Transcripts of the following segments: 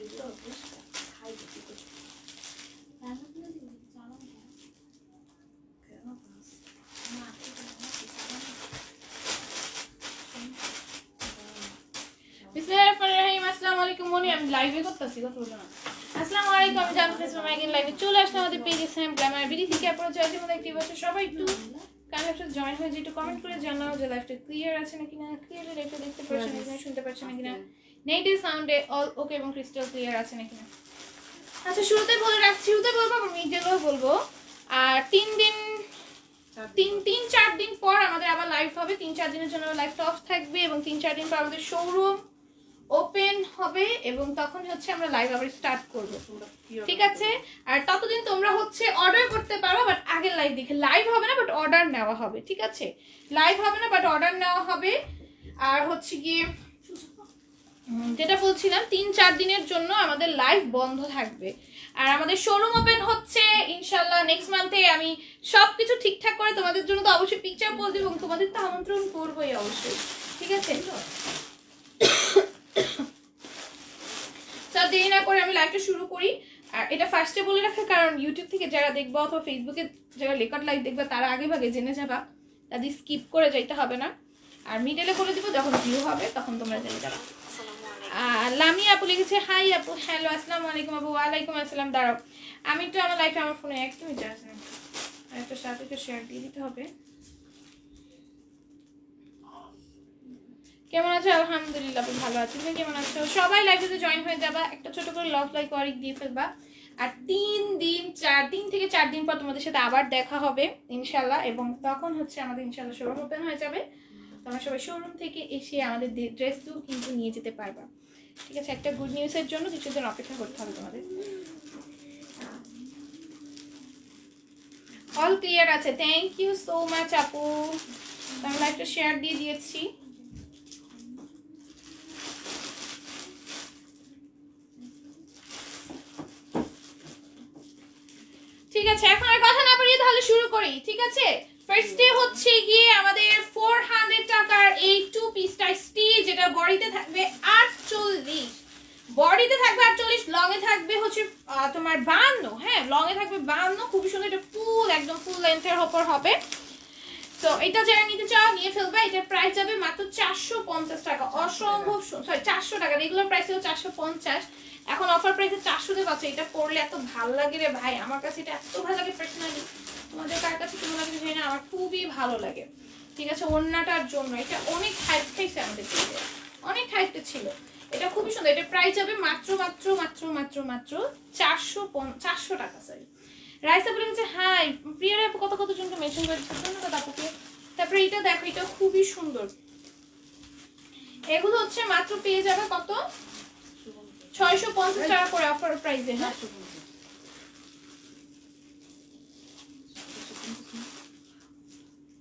বিসমিল্লাহিররহমানিররহিম। আসসালামু আলাইকুম মনি, আমি লাইভে করতেছি, কথা বলবো না। আসসালামু আলাইকুম, আমি জানতে চাইছিলাম একদিন লাইভে চলে আসলাম আমাদের পেজে স্যাম গ্ল্যামার বিডি থেকে। আপনারা চাইলে মধ্যে একটি বছর সবাই একটু কানেক্টে জয়েন হয়ে যে একটু কমেন্ট করে জানাও যে লাইভটা ক্লিয়ার আছে নাকি না, ক্লিয়ারলি লাইভটা দেখতে পাচ্ছেন নাকি না, শুনতে পাচ্ছেন নাকি না, নেটের সাউন্ডে অল ওকে এবং ক্রিস্টাল ক্লিয়ার আছে নাকি না। আচ্ছা শুরুতে বলে রাখছি, শুরুতে বলবো আমি মিডলেও বলবো। আর 3-4 দিন পর আমাদের আবার লাইভ হবে। 3-4 দিনের জন্য লাইভটা অফ থাকবে এবং 3-4 দিন পর আমাদের শোরুম ওপেন হবে এবং তখন হচ্ছে আমরা লাইভ আবার স্টার্ট করব, ঠিক আছে? আর ততদিন তোমরা হচ্ছে অর্ডার করতে পারো, বাট আগের লাইভ দেখে। লাইভ হবে না বাট অর্ডার নেওয়া হবে, ঠিক আছে? লাইভ হবে না বাট অর্ডার নেওয়া হবে। আর হচ্ছে গিয়ে যেটা বলছিলাম, 3-4 দিনের জন্য আমাদের লাইভ বন্ধ থাকবে। আর আমাদের শোরুম ওপেন হচ্ছে ইনশাআল্লাহ নেক্সট মান্থে। আমি সবকিছু ঠিকঠাক করে তোমাদের জন্য তো অবশ্যই পিকচার পোস্ট দিব এবং তোমাদের তো আমন্ত্রণ করবোই অবশ্যই, ঠিক আছে? তো দেরি না করে আমি লাইভটা শুরু করি। আর এটা ফার্স্টে বলে রাখা, কারণ ইউটিউব থেকে যারা দেখবো অথবা ফেসবুকে যারা রেকর্ড লাইভ দেখবে তারা আগে ভাগে জেনে যাবা, তাদের স্কিপ করে যাইতে হবে না। আর মিডলে বলে দিব যখন ভিউ হবে তখন তোমরা জেনে যাবা। লামি আপু লিখেছে হাই আপু, হ্যালো আসসালামু আলাইকুম আপু। ওয়ালাইকুম আসসালাম। দাঁড়াও আমি একটু আমার লাইফে আমার ফোনে একদমই চার্জ নেই, একটা সাথে শেয়ার দিয়ে দিতে হবে। কেমন আছো? আলহামদুলিল্লাহ ভালো আছি, তুমি কেমন আছো? সবাই লাইভে জয়েন হয়ে যাবা, একটা ছোট করে লাভ লাইক ওয়ারিক দিয়ে ফেলবা। আর 3 থেকে 4 দিন পর তোমাদের সাথে আবার দেখা হবে ইনশাল্লাহ, এবং তখন হচ্ছে আমাদের ইনশাল্লাহ শোরুম ওপেন হয়ে যাবে। তোমরা সবাই শোরুম থেকে এসে আমাদের ড্রেসগুলো কিন্তু নিয়ে যেতে পারবা, ঠিক আছে? একটা গুড নিউজের জন্য কিছুদিন অপেক্ষা করতে হবে তোমাদের। অল ক্লিয়ার আছে, থ্যাংক ইউ সো মাচ আপু। আমি লাইভটা শেয়ার দিয়ে দিয়েছি। ঠিক আছে, এখন আর কথা না বাড়িয়ে তাহলে শুরু করি, ঠিক আছে? ফার্স্ট ডে হচ্ছে গিয়ে আমাদের 400 টাকার এই 2 পিসটা স্টিচ, যেটা বডিতে থাকবে 48, বডিতে থাকবে 48, লং এ থাকবে হচ্ছে তোমার 52। হ্যাঁ, লং এ থাকবে 52, খুবই সুন্দর। এটা ফুল একদম ফুল লেন্থের উপর হবে। তো এটা যারা নিতে চাও নিয়ে ফেলবে। এটার প্রাইস যাবে মাত্র 450 টাকা। অসম্ভব, সরি 400 টাকা। রেগুলার প্রাইস হলো 450, এখন অফার প্রাইসে 400 তে পাচ্ছে। এটা পরলে এত ভালো লাগে রে ভাই, আমার কাছে এটা এত ভালো লাগে পার্সোনালি। তোমাদের কার কাছে কেমন লাগে জানি না, আমার খুবই ভালো লাগে, ঠিক আছে? ওড়নাটার জন্য এটা অনেক হাইপ খাইছে আমাদের পেজে, অনেক হাইপটা ছিল। এটা খুবই সুন্দর। এটা প্রাইস যাবে মাত্র 400 টাকা। সরি, রাইসা বলেছে হাই প্রিয়ার আপু, কত জনকে মেনশন করেছে, ধন্যবাদ আপুকে। তারপরে এটা দেখো, এটা খুবই সুন্দর। এগুলো হচ্ছে মাত্র পেয়ে যাবে কত, 650 টাকা করে অফার প্রাইসে। হ্যাঁ,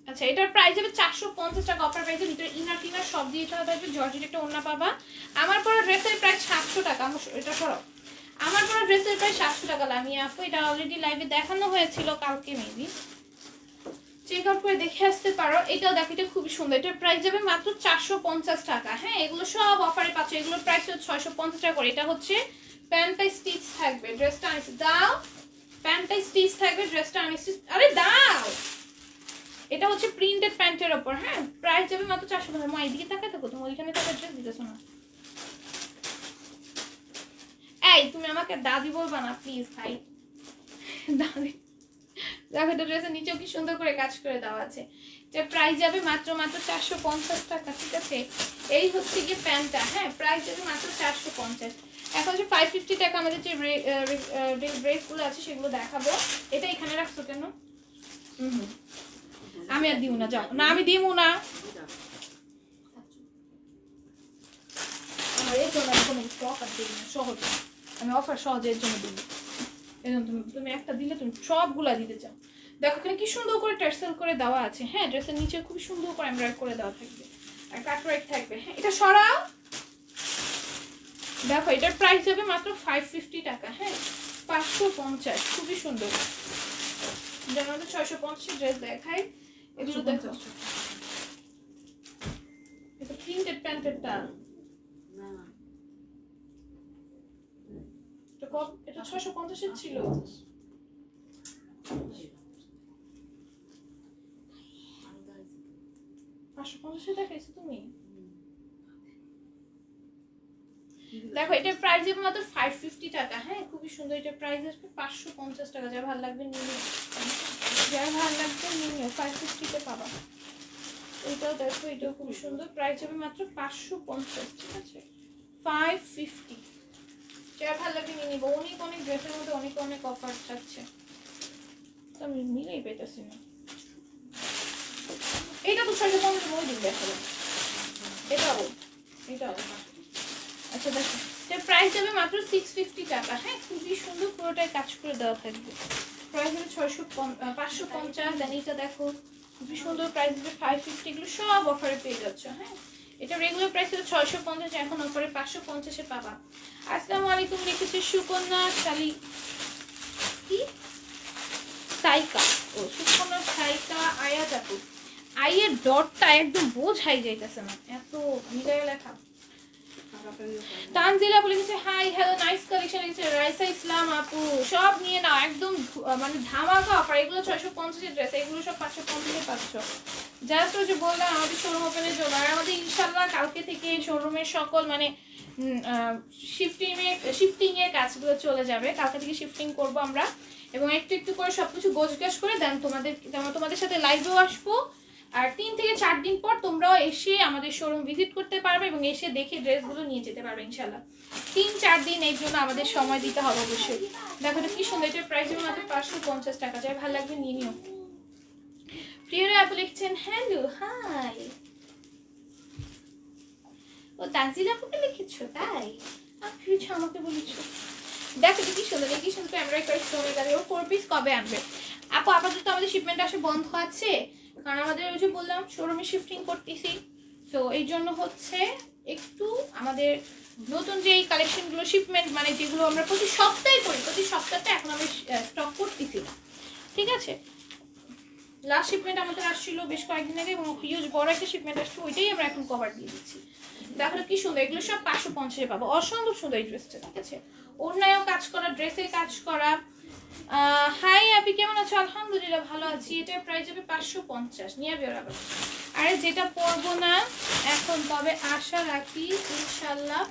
আচ্ছা, এটার প্রাইস হবে 450 টাকা অফার প্রাইসে। ভিতরে ইনার টিনার সব দিয়ে থাকবে, জর্জেট একটা ওড়না পাবা। আমার পরা ড্রেসের প্রাইস 700 টাকা। এটা সরাও, আমার পরা ড্রেসের প্রাইস 700 টাকা। লামিয়া আপু, এটা অলরেডি লাইভে দেখানো হয়েছিল কালকে, মেবি চেক আউট করে দেখে আসতে পারো। এটাও দেখো, এটা খুবই সুন্দর। এটার প্রাইস যাবে মাত্র 450 টাকা। হ্যাঁ, এগুলো সব অফারে পাচ্ছ। এগুলোর প্রাইস হচ্ছে 650 টাকা করে। এটা হচ্ছে প্যান্টটা স্টিচ থাকবে, ড্রেসটা আনিস দাও। প্যান্টটা স্টিচ থাকবে, ড্রেসটা আনিস, আরে দাও। এটা হচ্ছে প্রিন্টেড প্যান্টের উপর। হ্যাঁ, প্রাইস যাবে মাত্র 400 টাকা। মা এদিকে তাকায় থাকো, তুমি ওইখানে তাকায় ড্রেস দিতেছো না। এই তুমি আমাকে দাদি বলবা না প্লিজ ভাই, দাদি। দেখো, এটা ড্রেসের নিচেও কি সুন্দর করে কাজ করে দেওয়া আছে। এটা প্রাইস যাবে মাত্র 450 টাকা, ঠিক আছে? এই হচ্ছে গিয়ে প্যান্টটা। হ্যাঁ, প্রাইস যাবে মাত্র 450। এখন যে 550 টাকা আমাদের যে ড্রেসগুলো আছে সেগুলো দেখাবো। এটা এখানে রাখছো কেন? আমি আর দিব না, যাও না, আমি দিব না। আমার এর জন্য আমি কোনো অফার দিব না, সহজ আমি অফার সহজের জন্য দিব। তুমি একটা দিলে তুমি সবগুলা দিতে চাও। দেখো এখানে কি সুন্দর করে টার্সেল করে দেওয়া আছে। হ্যাঁ, ড্রেসের নিচে খুব সুন্দর করে এমব্রয়ডারি করে দেওয়া থাকবে আর কাটওয়ার্ক থাকবে। হ্যাঁ, এটা সরাও। দেখো, এটার প্রাইস হবে মাত্র 550 টাকা। হ্যাঁ, 550, খুবই সুন্দর। যেন আমাদের 650 ড্রেস দেখাই, এগুলো দেখো। এটা প্রিন্টেড প্যান্টেরটা, এটা 650 এর ছিল। 550 দেখাইছো তুমি? দেখো এটার প্রাইস হবে মাত্র 550 টাকা। হ্যাঁ খুবই সুন্দর, এটার প্রাইস আসবে 550 টাকা। যা ভালো লাগবে নিয়ে নিও, যা ভালো লাগবে নিয়ে নিও, 550 তে পাবা। এটাও দেখো, এটাও খুব সুন্দর, প্রাইস হবে মাত্র 550। ঠিক আছে 550, যা ভালো লাগবে নিয়ে নিবো। অনেক অনেক ড্রেসের মধ্যে অনেক অনেক অফার থাকছে, তো আমি মিলেই পেতেছি না। এটা তো 650 মই দিন দেখাবো, এটাও এটাও। আচ্ছা দেখো এটার প্রাইস যাবে মাত্র 650 টাকা। হ্যাঁ খুবই সুন্দর, পুরোটাই কাজ করে দেওয়া থাকবে। প্রাইস হবে 550। দেন এটা দেখো খুবই সুন্দর, প্রাইস হবে 550। এগুলো সব অফারে পেয়ে যাচ্ছ। হ্যাঁ এটা রেগুলার প্রাইস ছিল 650, এখন অফারে 550 এ পাবা। আসসালামু আলাইকুম লিখেছে সুকন্যা শালি কি সাইকা, ও সুকন্যা সাইকা আয়াত আপু। আইয়ের ডটটা একদম বোঝাই যাইতেছে না, এত মিলাই লেখা। তানজিলা বলে গেছে হাই হ্যালো নাইস কালেকশন লিখেছে রাইসা ইসলাম আপু। সব নিয়ে নাও একদম মানে ধামাকা অফার। এগুলো 650 এর ড্রেস, এগুলো সব 550 এ পাচ্ছ। জাস্ট ওই যে বললাম আমাদের শোরুম ওপেনের জন্য। আর আমাদের ইনশাআল্লাহ কালকে থেকে শোরুমের সকল মানে শিফটিং এর কাজগুলো চলে যাবে। কালকে থেকে শিফটিং করব আমরা, এবং একটু একটু করে সবকিছু গোছগাছ করে দেন তোমাদের সাথে লাইভেও আসবো। আর 3 থেকে 4 দিন পর তোমরাও এসে আমাদের শোরুম ভিজিট করতে পারবে এবং এসে দেখে ড্রেসগুলো নিয়ে যেতে পারবে ইনশাআল্লাহ। 3-4 দিন এই জন্য আমাদের সময় দিতে হবে অবশ্যই। দেখো এটা কি সুন্দর, এটার প্রাইস হবে মাত্র 550 টাকা। যাই ভালো লাগবে নিয়ে নিও। প্রিয়রা আপু লিখছেন হ্যালো হাই। ও তানজিলা আপুকে লিখেছো তাই? আপনি আমাকে বলেছো। দেখো এটা কি সুন্দর, এই কি সুন্দর এমব্রয়ডারি স্টোনের কাজ। ও 4 পিস কবে আনবে আপু? আপাতত আমাদের শিপমেন্ট আসে বন্ধ আছে, কারণ আমাদের ওই যে বললাম শোরুমে শিফটিং করতেছি। তো এই জন্য হচ্ছে একটু আমাদের নতুন যে এই কালেকশনগুলো শিপমেন্ট মানে যেগুলো আমরা প্রতি সপ্তাহে করি, প্রতি সপ্তাহে এখন আমি স্টক করতেছি না। ঠিক আছে লাস্ট শিপমেন্ট আমাদের আসছিল বেশ কয়েকদিন আগে, এবং হিউজ বড় একটা শিপমেন্ট আসছে, ওইটাই আমরা এখন কভার দিয়ে দিচ্ছি। দেখো কি সুন্দর, এগুলো সব 550 পাবো। অসম্ভব সুন্দর এই ড্রেসটা। ঠিক আছে ওড়নায়ও কাজ করা, ড্রেসে কাজ করা। হাই আপনি কেমন আছো? আলহামদুলিল্লাহ ভালো আছি। এটার প্রাইস হবে 550। নিয়ে বেরোবে। আরে যেটা পরবো না এখন, তবে আশা রাখি ইনশাআল্লাহ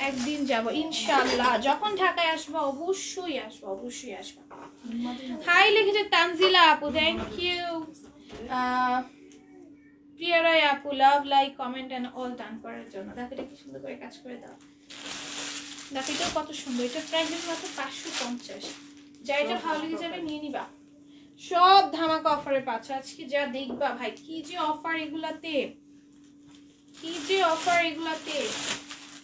একদিন যাব ইনশাআল্লাহ। যখন ঢাকায় আসবো অবশ্যই আসবো, অবশ্যই আসবো। হাই লিখেছে তানজিলা আপু, থ্যাংক ইউ। প্রিয়ারাই আপু love like comment and all done করার জন্য। দেখো এটা কি সুন্দর করে কাজ করে দাও। দেখো এটাও কত সুন্দর, এটার প্রাইস হবে মাত্র 550। যা এটা ভালো লেগে যাবে নিয়ে নিবা। সব ধামাকা অফারে পাচ্ছ আজকে, যা দেখবা ভাই কি যে অফার এগুলাতে, কি যে অফার এগুলাতে।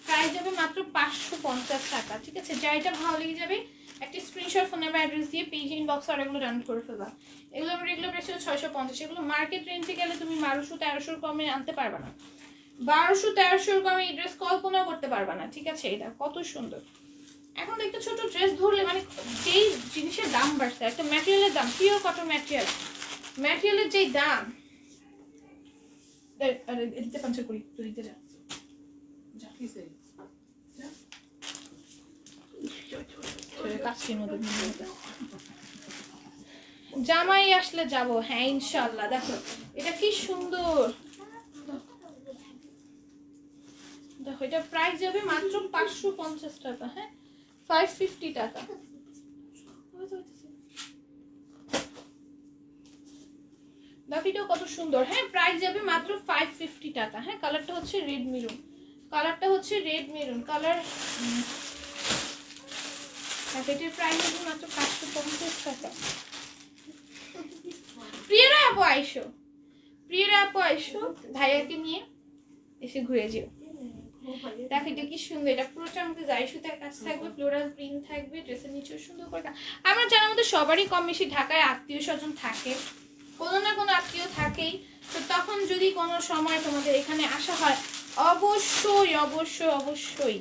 প্রাইস হবে মাত্র 550 টাকা। ঠিক আছে যা এটা ভালো লেগে যাবে একটা স্ক্রিনশট ফোন নাম্বার অ্যাড্রেস দিয়ে পেজ ইনবক্স আর এগুলো ডাউনলোড করে ফেলবা। এগুলো রেগুলার প্রাইস ছিল 650। এগুলো মার্কেট রেঞ্জে গেলে তুমি 1200-1300 কমে আনতে পারবে না। 1200-1300 কমে এই ড্রেস কল্পনা করতে পারবে না। ঠিক আছে এটা কত সুন্দর। এখন একটা ছোট ড্রেস ধরলে মানে যেই জিনিসের দাম বাড়ছে, একটা ম্যাটেরিয়ালের দাম, পিওর কটন ম্যাটেরিয়ালের যেই দাম। এদিকে পাঞ্চার করি তো দিতে যা জামাই আসলে যাব। হ্যাঁ ইনশাআল্লাহ। দেখো এটা কি সুন্দর, দেখো এটা প্রাইস যাবে মাত্র 550 টাকা। হ্যাঁ 550 টাকা। দেখো এটাও কত সুন্দর। হ্যাঁ প্রাইস যাবে মাত্র 550 টাকা। হ্যাঁ কালারটা হচ্ছে রেড মেরুন, কালারটা হচ্ছে রেড মেরুন কালার। এটার প্রাইস হবে মাত্র 550 টাকা। প্রিয়রা আপু আইসো, প্রিয়রা আপু আইসো, ভাইয়াকে নিয়ে এসে ঘুরে যেও। দেখো এটা কি সুন্দর, এটা পুরোটার মধ্যে জারি সুতার কাজ থাকবে, ফ্লোরাল প্রিন্ট থাকবে, ড্রেসের নিচেও সুন্দর করে। আমার জানার মধ্যে সবারই কম বেশি ঢাকায় আত্মীয় স্বজন থাকে, কোনো না কোনো আত্মীয় থাকেই। তো তখন যদি কোনো সময় তোমাদের এখানে আসা হয় অবশ্যই অবশ্যই অবশ্যই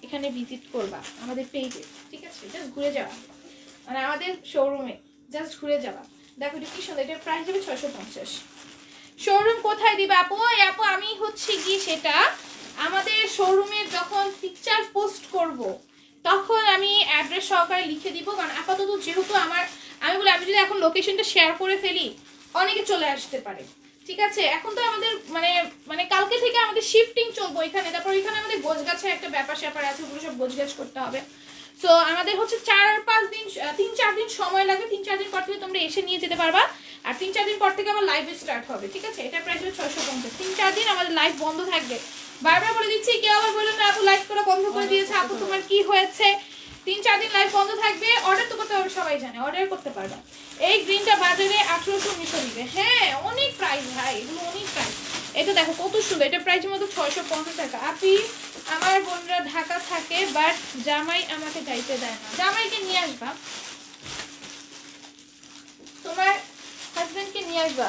এখানে ভিজিট করবা আমাদের পেজে। ঠিক আছে জাস্ট ঘুরে যাওয়া, মানে আমাদের শোরুমে জাস্ট ঘুরে যাওয়া। দেখো এটা কি সুন্দর, এটার প্রাইস হবে 650। শোরুম কোথায় দিবে আপু? আপু আমি হচ্ছে কি সেটা আমাদের শোরুমের যখন পিকচার পোস্ট করব তখন আমি অ্যাড্রেস সহকারে লিখে দিব, কারণ আপাতত যেহেতু আমি যদি এখন লোকেশনটা শেয়ার করে ফেলি অনেকে চলে আসতে পারে, ঠিক আছে? এখন তো আমাদের মানে কালকে থেকে আমাদের শিফটিং চলবো এখানে, তারপর এখানে আমাদের গোছগাছের একটা ব্যাপার স্যাপার আছে, ওগুলো সব গোছগাছ করতে হবে। সো আমাদের হচ্ছে 4-5 দিন 3-4 দিন সময় লাগবে। 3-4 দিন পর থেকে তোমরা এসে নিয়ে যেতে পারবা, আর 3-4 দিন পর থেকে আবার লাইভ স্টার্ট হবে, ঠিক আছে? এটা প্রাইস হবে 650। 3-4 দিন আমাদের লাইভ বন্ধ থাকবে, বারবার বলে দিচ্ছি। কেউ আবার বললো না আপু লাইভ করা বন্ধ করে দিয়েছে, আপু তোমার কি হয়েছে? 3-4 দিন লাইভ বন্ধ থাকবে। অর্ডার তো করতে পারবে, সবাই জানে, অর্ডার করতে পারবা। এই গ্রিনটা বাজারে 1800-1900 দিবে। হ্যাঁ অনেক প্রাইস ভাই, এগুলো অনেক প্রাইস। এটা দেখো কত সুন্দর, এটা প্রাইসের মতো 650 টাকা। আপনি আমার বোনরা ঢাকা থাকে বাট জামাই আমাকে যাইতে দেয় না। জামাইকে নিয়ে আসবা, তোমার হাজবেন্ডকে নিয়ে আসবা,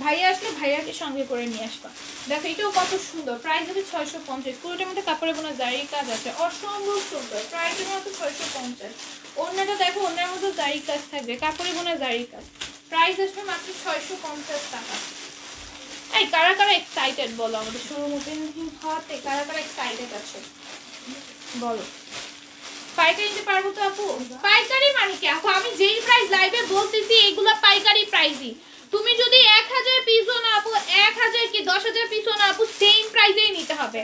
ভাইয়া আসলে ভাইয়াকে সঙ্গে করে নিয়ে আসবা। দেখো এটাও কত সুন্দর, প্রাইস হবে 650। পুরোটার মধ্যে কাপড়ে বোনা জারি কাজ আছে, অসম্ভব সুন্দর, প্রাইসের মতো 650। ওড়নাটা দেখো, ওড়নার মধ্যে জারি কাজ থাকবে, কাপড়ে বোনা জারি কাজ, প্রাইস আসবে মাত্র 650 টাকা। এই কারা কারা এক্সাইটেড বলো, আমাদের শোরুম ওপেন হওয়াতে কারা কারা এক্সাইটেড আছে বলো? পাইকারি নিতে পারবো তো আপু? পাইকারি মানে কি আপু, আমি যেই প্রাইস লাইভে বলতেছি এগুলো পাইকারি প্রাইসই। তুমি যদি 1000 পিসও না আপু, 1000 কি 10000 পিসও না আপু, সেম প্রাইসেই নিতে হবে।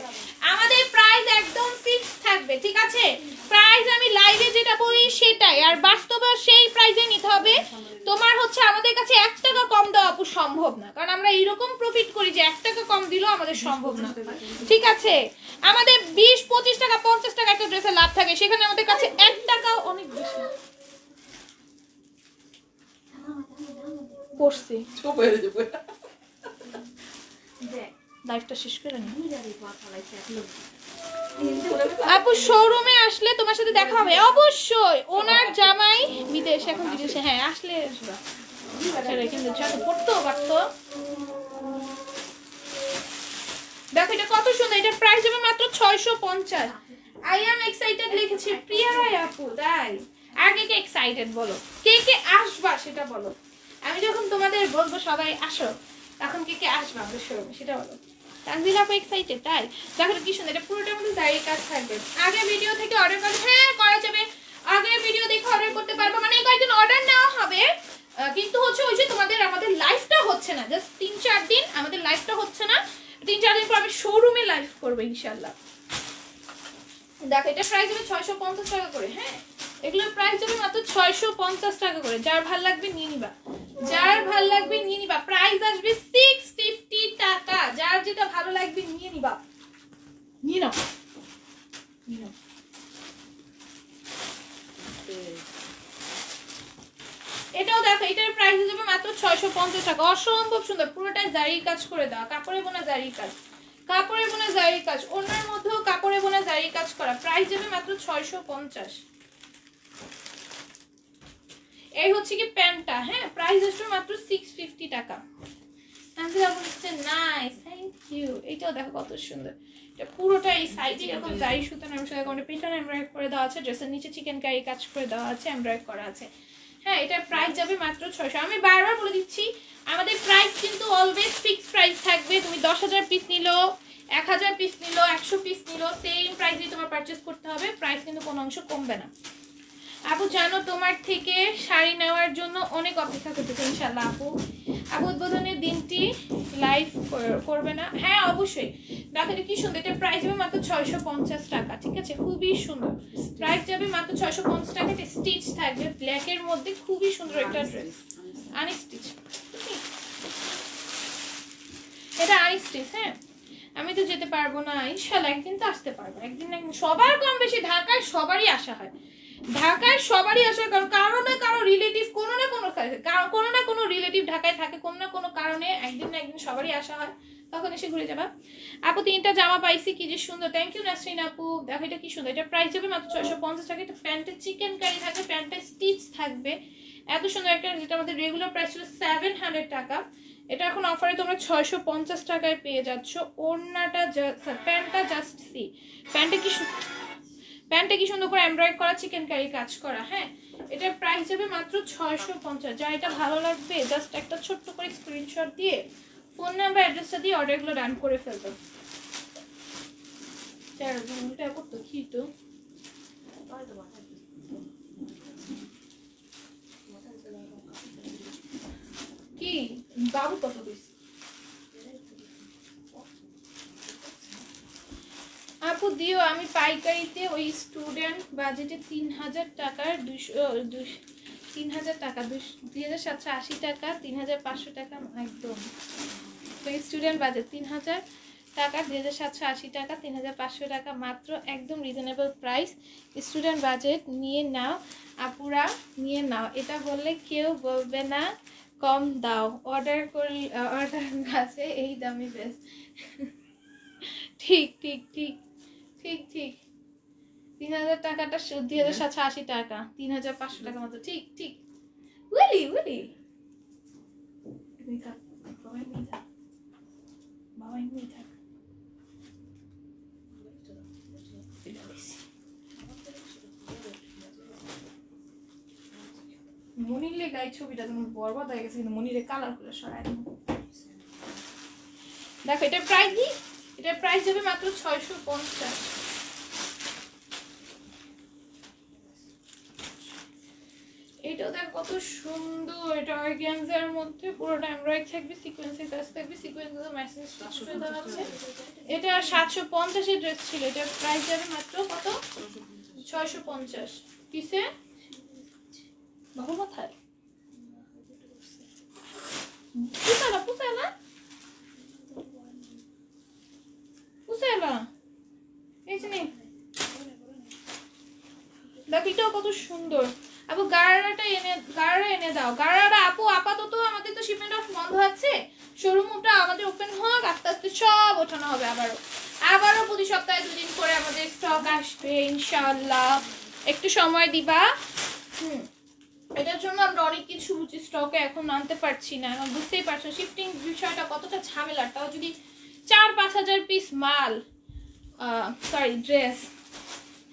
আমাদের প্রাইস একদম ফিক্স থাকবে, ঠিক আছে? প্রাইস আমি লাইভে যেটা বলি সেটাই, আর বাস্তবে সেই প্রাইসে নিতে হবে। তোমার হচ্ছে আমাদের কাছে 1 টাকা কম দেওয়া আপু সম্ভব না, কারণ আমরা এইরকম প্রফিট করি যে 1 টাকা কম দিলেও আমাদের সম্ভব না, ঠিক আছে? আমাদের 20-25 টাকা 50 টাকা একটা ড্রেসে লাভ থাকে, সেখানে আমাদের কাছে 1 টাকা অনেক বেশি। পড়ছি লাইফটা শেষ করে নি আপু। শোরুমে আসলে তোমার সাথে দেখা হবে অবশ্যই। ওনার জামাই বিদেশে, এখন বিদেশে, হ্যাঁ আসলে কিন্তু পড়তেও পারতো। দেখো এটা কত সুন্দর, এটা প্রাইস হবে মাত্র 650। আই এম এক্সাইটেড লিখেছি প্রিয়া রায় আপু, তাই আগে কে এক্সাইটেড বলো, কে কে আসবা সেটা বলো। আমি যখন তোমাদের বলবো সবাই আসো, তখন কে কে আসবা আমাদের শোরুমে সেটা বলো। তানজিল আপু এক্সাইটেড, তাই দেখো কি সুন্দর, এটা পুরোটার মধ্যে জারি কাজ থাকবে। আগে ভিডিও থেকে অর্ডার করবে, হ্যাঁ করা যাবে, আগে ভিডিও দেখে অর্ডার করতে পারবো, মানে এই কয়েকদিন অর্ডার নেওয়া হবে। কিন্তু হচ্ছে ওই যে আমাদের লাইফটা হচ্ছে না, জাস্ট 3-4 দিন আমাদের লাইফটা হচ্ছে না, 3-4 দিন পর আমি শোরুমে লাইভ করবো ইনশাআল্লাহ। দেখো এটা প্রাইস হবে 650 টাকা করে। হ্যাঁ এগুলোর প্রাইস হবে মাত্র 650 টাকা করে। যার ভাল লাগবে নিয়ে নিবা, যার ভাল লাগবে নিয়ে নিবা। প্রাইস আসবে 650 টাকা। যার যেটা ভালো লাগবে নিয়ে নিবা, নিয়ে নাও, নিয়ে নাও। এটাও দেখো, এটার প্রাইস হবে মাত্র 650 টাকা। অসম্ভব সুন্দর, পুরোটাই জারি কাজ করে দেওয়া, কাপড়ে বোনা জারি কাজ, কাপড়ে বোনা জারি কাজ, ওনার মধ্যেও কাপড়ে বোনা জারি কাজ করা। প্রাইস যাবে মাত্র 650। এই হচ্ছে কি প্যান্টটা, হ্যাঁ প্রাইস আসবে মাত্র 650 টাকা। Nice, thank you. এটাও দেখো কত সুন্দর, এটা পুরোটাই সাইজে এরকম জারি সুতা পেটার্ন এমব্রয়ডারি করে দেওয়া আছে, ড্রেসের নিচে চিকেন কারি কাজ করে দেওয়া আছে, এমব্রয়ডারি করা আছে। হ্যাঁ এটার প্রাইস যাবে মাত্র 600। আমি বারবার বলে দিচ্ছি আমাদের প্রাইস কিন্তু অলওয়েজ ফিক্সড প্রাইস থাকবে। তুমি 10,000 পিস নিলো, 1000 পিস নিলো, 100 পিস নিলো, সেম প্রাইসেই তোমার পারচেজ করতে হবে। প্রাইস কিন্তু কোনো অংশ কমবে না। আপু জানো তোমার থেকে শাড়ি নেওয়ার জন্য অনেক অপেক্ষা করতেছে ইনশাআল্লাহ। আপু উদ্বোধনের দিনটি লাইভ করবে না? হ্যাঁ অবশ্যই। দেখো এটা কি সুন্দর, এটা প্রাইস যাবে মাত্র 650 টাকা, ঠিক আছে? খুবই সুন্দর, প্রাইস যাবে মাত্র 650 টাকা। এটা স্টিচ থাকবে ব্ল্যাকের মধ্যে, খুবই সুন্দর একটা ড্রেস, আনস্টিচ। এটা আনস্টিচ। হ্যাঁ আমি তো যেতে পারবো না ইনশাআল্লাহ, একদিন তো আসতে পারবো, একদিন সবার কম বেশি ঢাকায় সবারই আসা হয়, ঢাকায় সবারই আসে, কারণ কারো না কারো রিলেটিভ কোনো না কোনো রিলেটিভ ঢাকায় থাকে, কোনো না কোনো কারণে একদিন না একদিন সবারই আসা হয়, তখন এসে ঘুরে যাবা। আপু 3টা জামা পাইছি, কি যে সুন্দর, থ্যাংক ইউ নাসরিন আপু। দেখো এটা কি সুন্দর, এটা প্রাইস যাবে মাত্র 650 টাকা। এটা প্যান্টে চিকেন কারি থাকবে, প্যান্টে স্টিচ থাকবে, এত সুন্দর একটা, যেটা আমাদের রেগুলার প্রাইস ছিল 700 টাকা, এটা এখন অফারে তোমরা 650 টাকায় পেয়ে যাচ্ছ। ওড়নাটা প্যান্টটা জাস্ট সি, প্যান্টে কি সুন্দর করে এমব্রয়ডারি করা, চিকেন কারি কাজ করা। হ্যাঁ এটার প্রাইস যাবে মাত্র 650। যা এটা ভালো লাগবে জাস্ট একটা ছোট্ট করে স্ক্রিনশট দিয়ে ফোন নাম্বার অ্যাড্রেসটা দিয়ে অর্ডারগুলো ডান করে ফেলবো। কি বাবু কত দিস আপু দিও, আমি পাইকারিতে ওই স্টুডেন্ট বাজেটে 3000 টাকার 3000 টাকা 2780 টাকা 3500 টাকা একদম। ওই স্টুডেন্ট বাজেট 3000 টাকা 2780 টাকা 3500 টাকা মাত্র, একদম রিজনেবল প্রাইস। স্টুডেন্ট বাজেট নিয়ে নাও আপুরা, নিয়ে নাও। এটা বললে কেউ বলবে না কম দাও, অর্ডার আছে এই দামি বেশ। ঠিক ঠিক ঠিক ঠিক ঠিক 3000 টাকাটা 2780 টাকা 3500 টাকা মতো, ঠিক ঠিক। উলি উলি মনির লেগে এই ছবিটা যেমন বরবাদ হয়ে গেছে, কিন্তু মনিরে কালার করে সরাই দেখো। এটার প্রাইস কি? এটার প্রাইস যাবে মাত্র 650। এটাও দেখ কত সুন্দর, এটা অর্গানজার মধ্যে পুরোটা এমব্রয়ডারি থাকবে, সিকোয়েন্সের কাজ থাকবে, সিকোয়েন্সে ম্যাচিং স্টিচ করে দেওয়া আছে। এটা 750 এর ড্রেস ছিল, এটার প্রাইস যাবে মাত্র কত? 650 পিসে। বাবু মাথায় পুষালা পুষালা পুষালা এই যে দেখ, এটাও কত সুন্দর। আপু গাড়াটা এনে দাও। গাড়াটা আপু আপাতত আমাদের তো শিপমেন্ট অফ বন্ধ আছে, শোরুমটা আমাদের ওপেন হোক, আস্তে আস্তে সব ওঠানো হবে। আবারও প্রতি সপ্তাহে 2 দিন করে আমাদের স্টক আসবে ইনশাআল্লাহ, একটু সময় দিবা। এটার জন্য আমরা অনেক কিছু স্টকে এখন আনতে পারছি না, এখন বুঝতেই পারছো শিফটিং বিষয়টা কতটা ঝামেলার। তাও যদি 4-5 হাজার পিস মাল, সরি ড্রেস,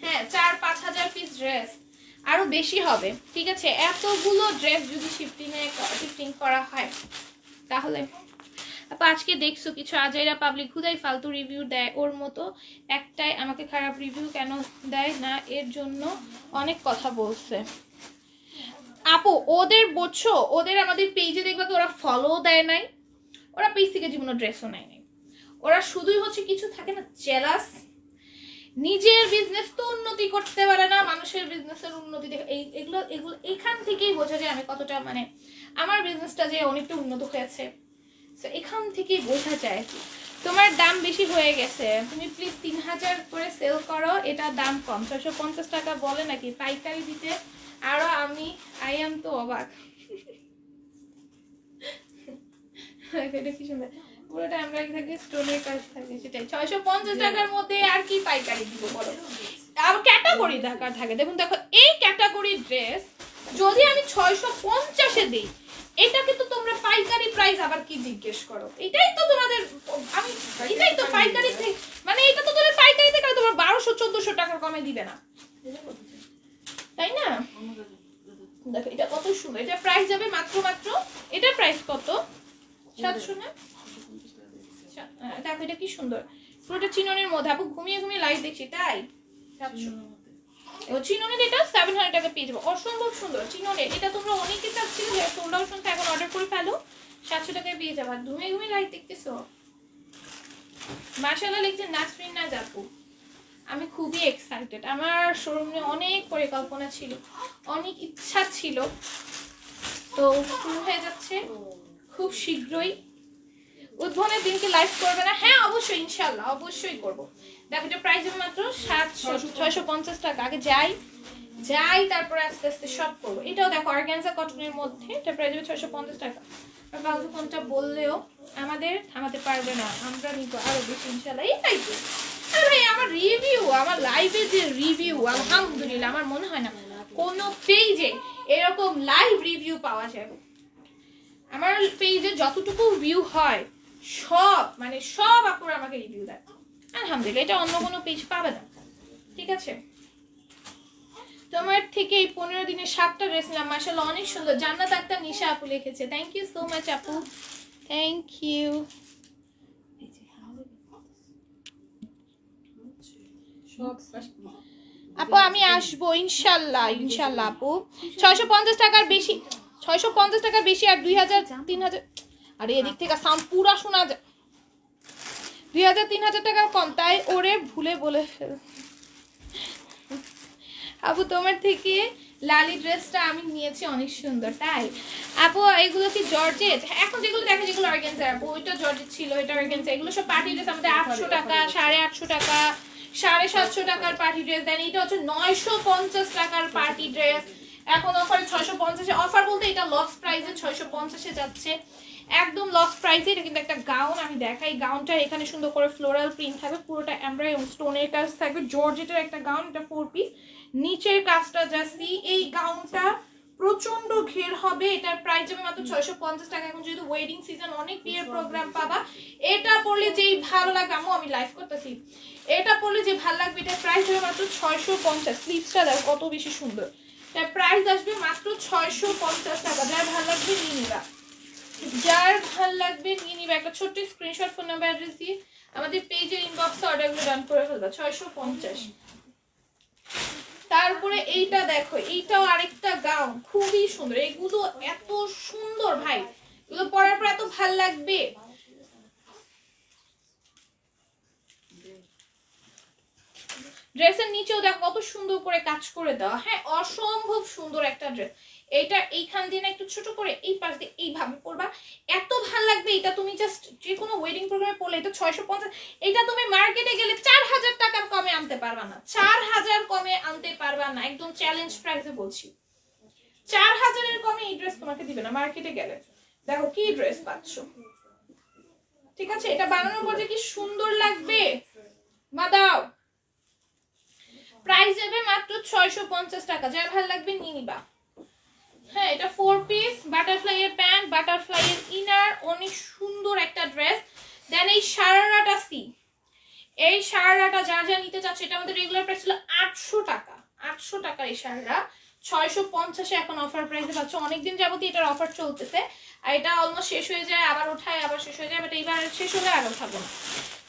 হ্যাঁ 4-5 হাজার পিস ড্রেস, আরো বেশি হবে, ঠিক আছে। এতগুলো ড্রেস যদি শিফটিং করা হয় তাহলে। আপা আজকে দেখছো কিছু আজাইরা পাবলিক খুদাই ফালতু রিভিউ দেয়, ওর মতো একটাই আমাকে খারাপ রিভিউ কেন দেয় না, এর জন্য অনেক কথা বলছে। আপু ওদের বুঝছো, ওদের আমাদের পেজে দেখবা কি ওরা ফলো দেয় নাই, ওরা পেজ থেকে জীবনে ড্রেসও নেয় নাই, ওরা শুধুই হচ্ছে কিছু থাকে না জেলাস, নিজের বিজনেস তো উন্নতি করতে পারে না, মানুষের বিজনেসের উন্নতি দেখে এগুলো এখান থেকেই বোঝা যায় আমি কতটা মানে আমার বিজনেসটা যে অনেকটা উন্নত হয়েছে। তো এখান থেকেই বোঝা যায় তোমার দাম বেশি হয়ে গেছে, তুমি প্লিজ 3000 করে সেল করো, এটা দাম কম। 650 টাকা বলে নাকি পাইকারি দিতে, আরো আই এম তো অবাক। এটা কি সুন্দর, পুরোটা এমব্রয়ডারি থাকে, স্টোনের কাজ থাকে, সেটাই 650 টাকার মধ্যে আর কি পাইকারি দিব বলো। আর ক্যাটাগরি দরকার থাকে, দেখুন দেখো এই ক্যাটাগরির ড্রেস যদি আমি 650 এ দিই, এটাকে তো তোমরা পাইকারি প্রাইস আবার কি জিজ্ঞেস করো, এটাই তো তোমাদের আমি এটাই তো পাইকারি থেকে মানে এটা তো তোমাদের পাইকারি থেকে তোমরা 1200-1400 টাকা কমে দিবে না, তাই না? দেখো এটা কত সুন্দর, এটা প্রাইস যাবে মাত্র এটা প্রাইস কত? 700 না? দেখো এটা কি সুন্দর, পুরোটা চিননের মধ্যে। আপু ঘুমিয়ে লাইভ দেখছি তাই 700 চিননের, এটা 700 টাকা পেয়ে যাবো, অসম্ভব সুন্দর চিননের। এটা তোমরা অনেকে চাচ্ছিলে যে সোল্ড আউট শুনতে, এখন অর্ডার করে ফেলো, 700 টাকায় পেয়ে যাবো। আর ঘুমিয়ে লাইভ দেখতেছো, মাশাআল্লাহ লিখছে নাসরিন নাজ আপু। আমি খুবই এক্সাইটেড, আমার শোরুমে অনেক পরিকল্পনা ছিল, অনেক ইচ্ছা ছিল, তো শুরু হয়ে যাচ্ছে খুব শীঘ্রই। উদ্বোধনের দিনকে লাইভ করবে না? হ্যাঁ অবশ্যই, ইনশাআল্লাহ অবশ্যই করব। দেখো এটা প্রাইস হবে মাত্র 650 টাকা। আগে যাই তারপরে আস্তে আস্তে সব করবো। এটাও দেখো অর্গানজা কটনের মধ্যে, এটা প্রাইস হবে 650 টাকা। আর ফালতু কোনটা বললেও আমাদের থামাতে পারবে না, আমরা নিব আরো বেশি ইনশাআল্লাহ। এইটাই তো আর ভাই আমার রিভিউ, আমার লাইভে যে রিভিউ আলহামদুলিল্লাহ আমার মনে হয় না কোনো পেজে এরকম লাইভ রিভিউ পাওয়া যায়। আমার পেজে যতটুকু ভিউ হয় সব আপুরা আমাকে রিভিউ দেয় আলহামদুলিল্লাহ, এটা অন্য কোনো পেজ পাবে না, ঠিক আছে। তোমার থেকে এই 15 দিনে 7টা ড্রেস নিলাম, মাশাআল্লাহ অনেক সুন্দর। জান্নাত আক্তার নিশা আপু লিখেছে, থ্যাংক ইউ সো মাচ আপু, থ্যাংক ইউ। আপু আমি আসবো ইনশাল্লাহ ইনশাল্লাহ আপু। 650 টাকার বেশি, 650 টাকার বেশি আর 2000 3000, আরে এদিক থেকে সাউন্ড পুরা শোনা যায়, 2000 3000 টাকা কম, তাই ওরে ভুলে বলে ফেল। আপু তোমার থেকে লালি ড্রেসটা আমি নিয়েছি, অনেক সুন্দর। তাই আপু এগুলো কি জর্জেট? এখন যেগুলো দেখে যেগুলো অর্গানজা, আপু ওইটা জর্জেট ছিল, এটা অর্গানজা। এগুলো সব পার্টি ড্রেস আমাদের 800 টাকা, 850 টাকা, 750 টাকার পার্টি ড্রেস। দেন এটা হচ্ছে 950 টাকার পার্টি ড্রেস। এখন অফারে 650, অফার বলতে এটা লস প্রাইসে 650-এ যাচ্ছে, একদম লস প্রাইসে। এটা কিন্তু একটা গাউন, আমি দেখাই গাউনটা। এখানে সুন্দর করে ফ্লোরাল প্রিন্ট থাকবে, পুরোটা এমব্রয়ডারি এবং স্টোনের কাজ থাকবে, জর্জেটের একটা গাউন। এটা 4 পিস, নিচের কাজটা জাসি। এই গাউনটা প্রচন্ড ঘের হবে, এটার প্রাইস যাবে মাত্র 650 টাকা। এখন যেহেতু ওয়েডিং সিজন, অনেক বিয়ের প্রোগ্রাম পাবা, এটা পরলে যেই ভালো লাগবে, আমি লাইভ করতেছি, এটা পরলে যে ভালো লাগবে, এটার প্রাইস যাবে মাত্র 650। স্লিভসটা দেখো কত বেশি সুন্দর, এটার প্রাইস আসবে মাত্র 650 টাকা। যার ভালো লাগবে নিয়ে নিবা, যার ভাল লাগবে নিয়ে নিবা। একটা ছোট্ট স্ক্রিনশট ফোন নাম্বার অ্যাড্রেস দিয়ে আমাদের পেজের ইনবক্সে অর্ডারগুলো ডান করে ফেলবা। 650। তারপরে এইটা দেখো, এইটাও আরেকটা গাউন, খুবই সুন্দর। এগুলো এত সুন্দর ভাই, এগুলো পরার পর এত ভাল লাগবে। ড্রেসের নিচেও দেখো কত সুন্দর করে কাজ করে দেওয়া, হ্যাঁ অসম্ভব সুন্দর একটা ড্রেস। এইটা এইখান দিয়ে না একটু ছোট করে এই পাশ দিয়ে এইভাবে পরবা, এত ভাল লাগবে। এটা তুমি জাস্ট যে কোনো ওয়েডিং প্রোগ্রামে পরলে, এটা 650। এটা তুমি মার্কেটে গেলে 4000 টাকার কমে আনতে পারবা না, 4000 কমে আনতে পারবা না, একদম চ্যালেঞ্জ প্রাইসে বলছি। 4000 এর কমে এই ড্রেস তোমাকে দিবে না মার্কেটে গেলে। দেখো কি ড্রেস পাচ্ছ, ঠিক আছে? এটা বানানোর পর যে কি সুন্দর লাগবে, মা দাও। প্রাইস যাবে মাত্র 650 টাকা, যার ভালো লাগবে নিয়ে নিবা। হ্যাঁ এটা 4 পিস, বাটারফ্লাই এর প্যান্ট, বাটারফ্লাই এর ইনার, অনেক সুন্দর একটা ড্রেস। দেন এই শারারাটা সি, এই শারারাটা যা যা নিতে চাচ্ছে, এটা আমাদের রেগুলার প্রাইস ছিল 800 টাকা, 800 টাকা। এই শারারা 650-এ এখন অফার প্রাইসে পাচ্ছ। অনেকদিন যাবত এটার অফার চলতেছে, আর এটা অলমোস্ট শেষ হয়ে যায়, আবার ওঠায়, আবার শেষ হয়ে যায়, বাট এইবার শেষ হলে আর ওঠাবো না,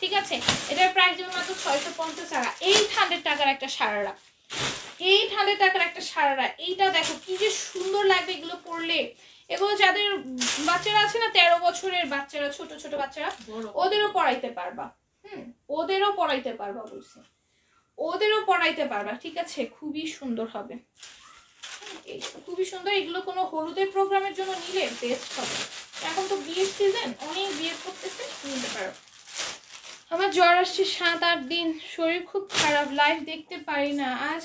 ঠিক আছে? এটার প্রাইস যাবে মাত্র 650 টাকা। 800 টাকার একটা শারারা, 800 টাকার একটা শারারা। এইটা দেখো কি যে সুন্দর লাগবে এগুলো পরলে। এগুলো যাদের বাচ্চারা আছে না, 13 বছরের বাচ্চারা, ছোট ছোট বাচ্চারা, ওদেরও পড়াইতে পারবা। ওদেরও পড়াইতে পারবা বলছি, ওদেরও পড়াইতে পারবা, ঠিক আছে? খুবই সুন্দর হবে, খুবই সুন্দর। এগুলো কোনো হলুদের প্রোগ্রামের জন্য নিলে বেস্ট হবে। এখন তো বিয়ের সিজন, অনেক বিয়ে করতেছে, নিতে পারো। আমার জ্বর আসছে 7-8 দিন, শরীর খুব খারাপ, লাইভ দেখতে পারি না, আজ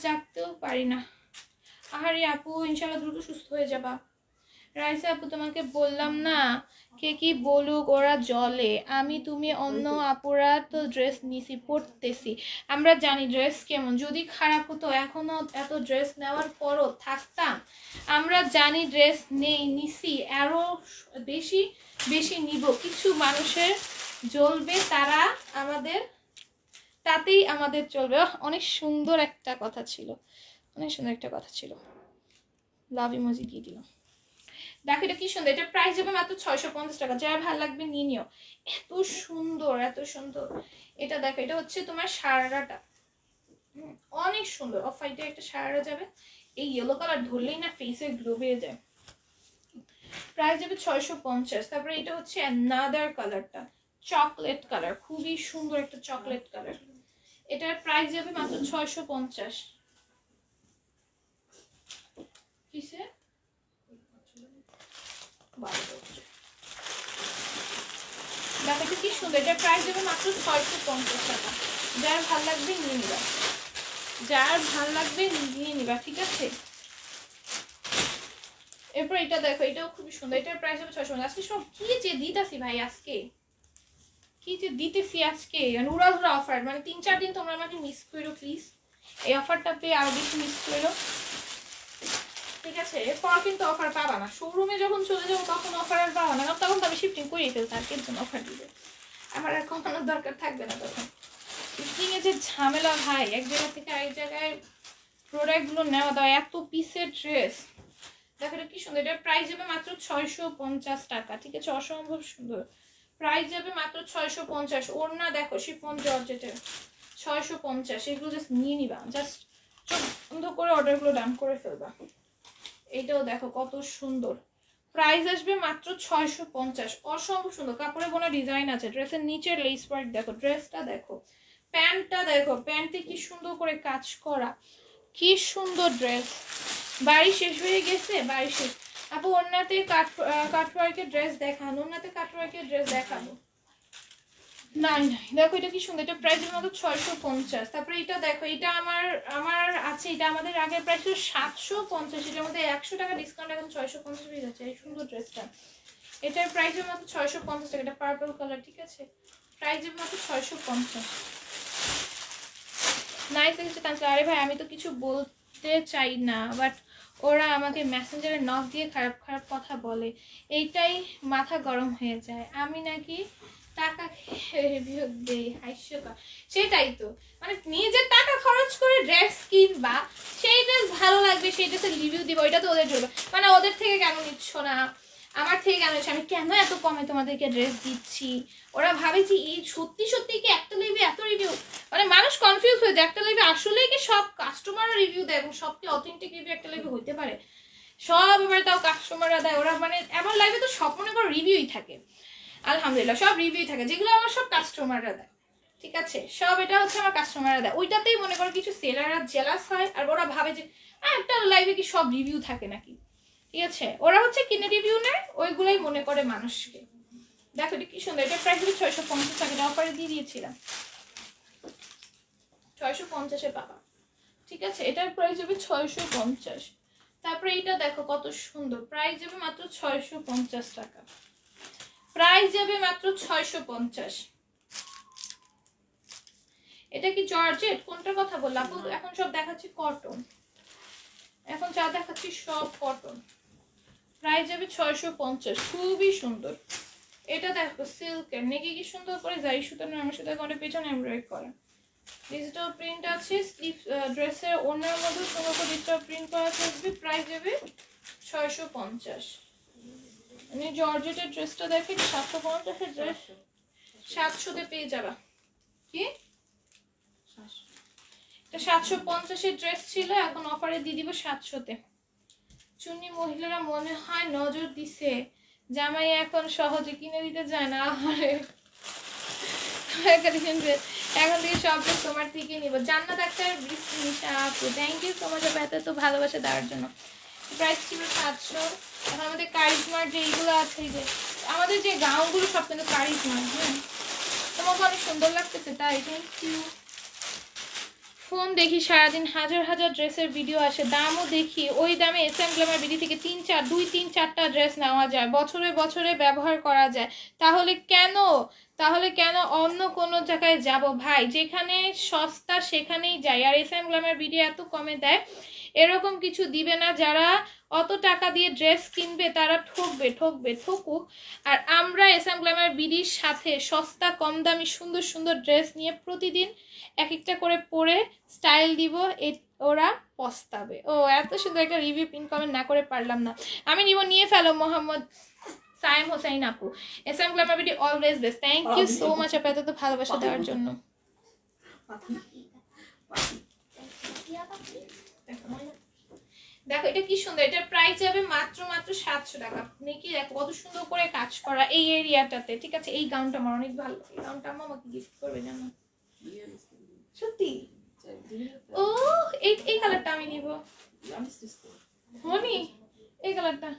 জাগতেও পারি না। আহারে আপু ইনশাল্লাহ দ্রুত সুস্থ হয়ে যাবা। রাইসা আপু তোমাকে বললাম না, কে কি বলুক ওরা জলে, আমি তুমি অন্য আপুরা তো ড্রেস নিছি, পড়তেছি, আমরা জানি ড্রেস কেমন। যদি খারাপ হতো এখনো এত ড্রেস নেওয়ার পরও থাকতাম? আমরা জানি ড্রেস নেই, নিছি, আরো বেশি বেশি নিব। কিছু মানুষের জ্বলবে, তারা আমাদের, তাতেই আমাদের চলবে। অনেক সুন্দর একটা কথা ছিল, অনেক সুন্দর একটা কথা ছিল। লাভ ইমোজি দিয়ে দিল। দেখো এটা কি সুন্দর, এটা প্রাইস যাবে মাত্র 650 টাকা। যার ভালো লাগবে নিয়ে নিও, এত সুন্দর, এত সুন্দর। এটা দেখো, এটা হচ্ছে তোমার শারারাটা, অনেক সুন্দর। অফ হোয়াইটে একটা শারারা যাবে, এই ইয়েলো কালার ধরলেই না ফেসে গ্লো বেড়ে যায়। প্রাইস যাবে 650। তারপরে এটা হচ্ছে অ্যানাদার কালারটা, চকলেট কালার, খুবই সুন্দর একটা চকলেট কালার। এটার প্রাইস যাবে মাত্র 650। কিসে দেখো এটা কি সুন্দর, এটার প্রাইস যাবে মাত্র 650 টাকা। যার ভাল লাগবে নিয়ে নিবা, যার ভাল লাগবে নিয়ে নিবা, ঠিক আছে? এরপর এটা দেখো, এটাও খুবই সুন্দর, এটার প্রাইস হবে 650। আজকে সব কি যে দিতেছি ভাই, আজকে কি যে দিতেছি আজকে, মানে উড়াধুরা অফার। মানে 3-4 দিন তোমরা আমাকে মিস করো প্লিজ, এই অফারটা পেয়ে আরো বেশি মিস করো, ঠিক আছে? এরপর কিন্তু অফার পাবা না। শোরুমে যখন চলে যাবো তখন অফার আর পাবা না, কারণ তখন তো আমি শিফটিং করিয়ে ফেলতে, আর কেন অফার দিবে, আমার আর কমানোর দরকার থাকবে না তখন। শিফটিং এ যে ঝামেলা ভাই, এক জায়গা থেকে আরেক জায়গায় প্রোডাক্টগুলো নেওয়া দাও, এত পিসের ড্রেস। দেখো এটা কি সুন্দর, এটার প্রাইস যাবে মাত্র 650 টাকা, ঠিক আছে? অসম্ভব সুন্দর, প্রাইস যাবে মাত্র 650। ওড়না দেখো শিফন জর্জেটের, 650, এগুলো জাস্ট নিয়ে নিবা, জাস্ট চোখ বন্ধ করে অর্ডারগুলো ডান করে ফেলবা। এইটাও দেখো কত সুন্দর, প্রাইস আসবে মাত্র 650, অসম্ভব সুন্দর কাপড়ে বোনা ডিজাইন আছে। ড্রেসের নিচের লেস ওয়ার্ক দেখো, ড্রেসটা দেখো, প্যান্টটা দেখো, প্যান্টে কি সুন্দর করে কাজ করা, কি সুন্দর ড্রেস। বাড়ি শেষ হয়ে গেছে, বাড়ি শেষ। আপু ওন্নাতে কাটওয়ার্কের ড্রেস দেখান, ওন্নাতে কাটওয়ার্কের ড্রেস দেখাবো। নাই নাই, দেখো এটা কি সুন্দর, এটা প্রাইসের মতো 650। তারপরে এটা দেখো, এটা আমার আছে, এটা আমাদের আগের প্রাইস ছিল 750, এটার মধ্যে 100 টাকা ডিসকাউন্ট, এখন 650 হয়ে যাচ্ছে। এই সুন্দর ড্রেসটা, এটার প্রাইসের মতো 650 টাকা, এটা পার্পল কালার, ঠিক আছে, প্রাইসের মতো 650। নাইস এসে কাঁচা। আরে ভাই আমি তো কিছু বলতে চাই না, বাট ওরা আমাকে মেসেঞ্জারে নক দিয়ে খারাপ খারাপ কথা বলে, এইটাই মাথা গরম হয়ে যায়। আমি নাকি টাকা রিভিউ দেই, হাস্যকর। সেটাই তো, মানে নিজের টাকা খরচ করে ড্রেস কিনবা, সেই ড্রেস ভালো লাগবে, সেই ড্রেসের রিভিউ দিব, ওইটা তো ওদের জন্য। মানে ওদের থেকে কেন নিচ্ছ না, আমার থেকে কেন নিচ্ছ, আমি কেন এত কমে তোমাদেরকে ড্রেস দিচ্ছি। ওরা ভাবে যে এই সত্যি সত্যি কি একটা লাইভে এত রিভিউ, মানে মানুষ কনফিউজ হয়ে যায় একটা লাইভে আসলেই কি সব কাস্টমাররা রিভিউ দেয় এবং সব কি অথেন্টিক রিভিউ একটা লাইভে হইতে পারে। সব এবার তাও কাস্টমাররা দেয়, ওরা মানে এমন লাইভে তো সব মনে করো রিভিউই থাকে, আলহামদুলিল্লাহ সব রিভিউ থাকে, যেগুলো আমার সব কাস্টমাররা দেয়, ঠিক আছে, সব এটা হচ্ছে আমার কাস্টমাররা দেয়। ওইটাতেই মনে করো কিছু সেলাররা জেলাস হয়, আর ওরা ভাবে যে একটা লাইভে কি সব রিভিউ থাকে নাকি, ঠিক আছে, ওরা হচ্ছে কিনে রিভিউ নেয়, ওইগুলোই মনে করে মানুষকে। দেখো এটা কি সুন্দর, এটা প্রাইস 650 টাকা, এটা অফারে দিয়ে দিয়েছিলাম 650-এ পাবা, ঠিক আছে, এটার প্রাইস হবে 650। তারপরে এটা দেখো কত সুন্দর, প্রাইস যাবে মাত্র 650 টাকা, প্রাইস যাবে মাত্র 650। এটা কি জর্জেট, কোনটার কথা বললাম? এখন সব দেখাচ্ছি কটন, এখন যা দেখাচ্ছি সব কটন, প্রাইস যাবে 650, খুবই সুন্দর। এটা দেখো সিল্কের, নেকি কি সুন্দর করে যাই সুতার নামের সাথে করে পেছনে এমব্রয়ডারি করা, ডিজিটাল প্রিন্ট আছে, স্লিভ ড্রেসের ওনার মধ্যে সুন্দর করে ডিজিটাল প্রিন্ট করা থাকবে, প্রাইস যাবে 650। আমি জর্জেটের ড্রেসটা দেখি, 750-এর ড্রেস 700-তে পেয়ে যাবা। কি এটা 750-এর ড্রেস ছিল, এখন অফারে দিয়ে দিব 700-তে। চুন্নি মহিলারা মনে হয় নজর দিছে, জামাই এখন সহজে কিনে দিতে যায় না। আমারে এখন থেকে সব ড্রেস তোমার থেকে নিব। জান্নাত আক্তার নিশা আপু, থ্যাংক ইউ সো মাচ এত ভালোবাসা দেওয়ার জন্য। প্রাইস ছিল 700। এখন আমাদের কারিজমার যে এইগুলো আছে, যে আমাদের যে গাউনগুলো সব কিন্তু কারিজমার, হ্যাঁ তোমাকে অনেক সুন্দর লাগতেছে, তাই থ্যাংক ইউ। ফোন দেখি সারাদিন, হাজার হাজার ড্রেসের ভিডিও আসে, দামও দেখি, ওই দামে SM গ্ল্যামার বিডি থেকে 2-3-4টা ড্রেস নেওয়া যায়, বছরে বছরে ব্যবহার করা যায়। তাহলে কেন অন্য কোনো জায়গায় যাব ভাই? যেখানে সস্তা সেখানেই যাই। আর SM গ্ল্যামার বিডি এত কমে দেয়, এরকম কিছু দিবে না। যারা অত টাকা দিয়ে ড্রেস কিনবে তারা ঠকুক। আর আমরা SM গ্ল্যামার বিডির সাথে সস্তা কম দামি সুন্দর সুন্দর ড্রেস নিয়ে প্রতিদিন এক একটা করে পরে স্টাইল দিব, ওরা পস্তাবে। ও এত সুন্দর একটা রিভিউ পিন কমেন্ট না করে পারলাম না। আমি নিয়ে ফেলো মোহাম্মদ সাইম হোসেন আপু, SM glamour BD always best. Thank you so much আপু এত ভালোবাসা দেওয়ার জন্য। দেখো এটা কি সুন্দর, এটার প্রাইস যাবে মাত্র 700 টাকা। আপনি কি দেখো কত সুন্দর করে কাজ করা এই এরিয়াটাতে, ঠিক আছে। এই গাউনটা আমার অনেক ভালো, এই গাউনটা আম্মা আমাকে গিফট করবে জানো, সত্যি। ও এই কালারটা আমি নিব, হনি এই কালারটা।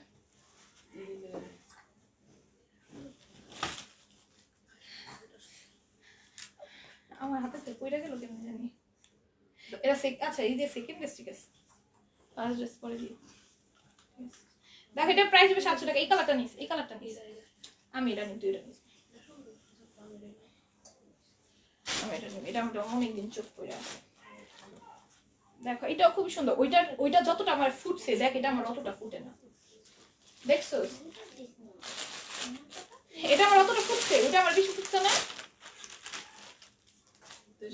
আমার হাতে তো কইরা গেল কেমন জানি। এটা আচ্ছা এই যে সেকেন্ড ড্রেস, ঠিক আছে ফার্স্ট ড্রেস পরে দিই। দেখো এটা প্রাইস হবে 700 টাকা। এই কালারটা নিস, আমি এটা নিই, তুই এটা নিস। আমি এটা নিই, এটা আমরা অনেকদিন চোখ করে আছে। দেখো এটাও খুব সুন্দর, ওইটা যতটা আমার ফুটছে, দেখ এটা আমার অতটা ফুটে না, দেখছো? এটা আমার অতটা ফুটছে, ওইটা আমার বেশি ফুটছে না।